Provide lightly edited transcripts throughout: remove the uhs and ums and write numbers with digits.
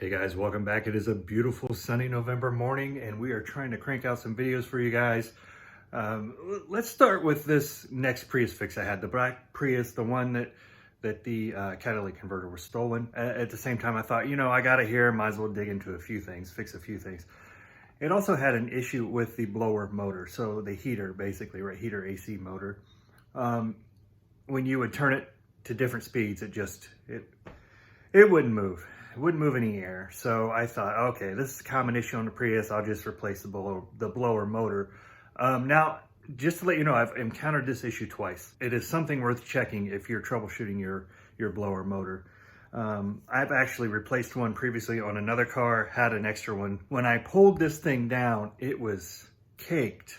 Hey guys, welcome back. It is a beautiful sunny November morning and we are trying to crank out some videos for you guys. Let's start with this next Prius fix I had. The black Prius, the one that the catalytic converter was stolen. At the same time I thought, you know, I got it here, might as well dig into a few things, fix a few things. It also had an issue with the blower motor. So the heater, basically, right, heater AC motor. When you would turn it to different speeds, it wouldn't move. It wouldn't move any air. So I thought, okay, this is a common issue on the Prius. I'll just replace the blower motor. Now, just to let you know, I've encountered this issue twice. It is something worth checking if you're troubleshooting your blower motor. I've actually replaced one previously on another car, had an extra one. When I pulled this thing down, it was caked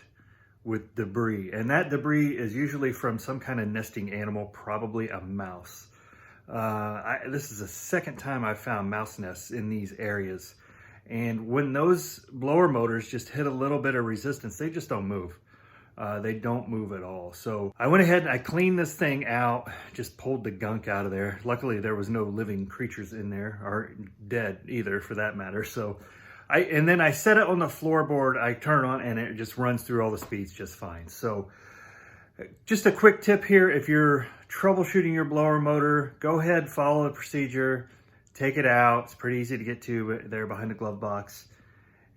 with debris. And that debris is usually from some kind of nesting animal, probably a mouse. This is the second time I've found mouse nests in these areas. And when those blower motors just hit a little bit of resistance, they just don't move. They don't move at all. So I went ahead and I cleaned this thing out, just pulled the gunk out of there. Luckily, there was no living creatures in there, or dead either for that matter. So and then I set it on the floorboard, I turn it on and it just runs through all the speeds just fine. So just a quick tip here, if you're troubleshooting your blower motor, go ahead, follow the procedure, take it out. It's pretty easy to get to there behind the glove box.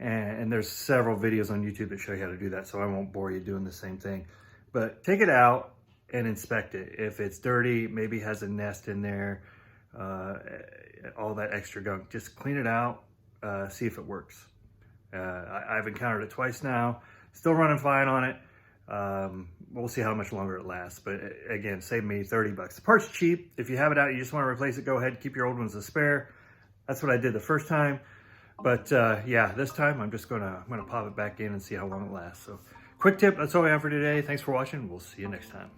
And there's several videos on YouTube that show you how to do that, so I won't bore you doing the same thing. But take it out and inspect it. If it's dirty, maybe has a nest in there, all that extra gunk, just clean it out, see if it works. I've encountered it twice now, still running fine on it. We'll see how much longer it lasts, but again, save me 30 bucks. The part's cheap. If you have it out, you just want to replace it, go ahead, keep your old ones as spare. That's what I did the first time. But yeah, this time I'm just gonna pop it back in and see how long it lasts. So quick tip, that's all I have for today. Thanks for watching. We'll see you next time.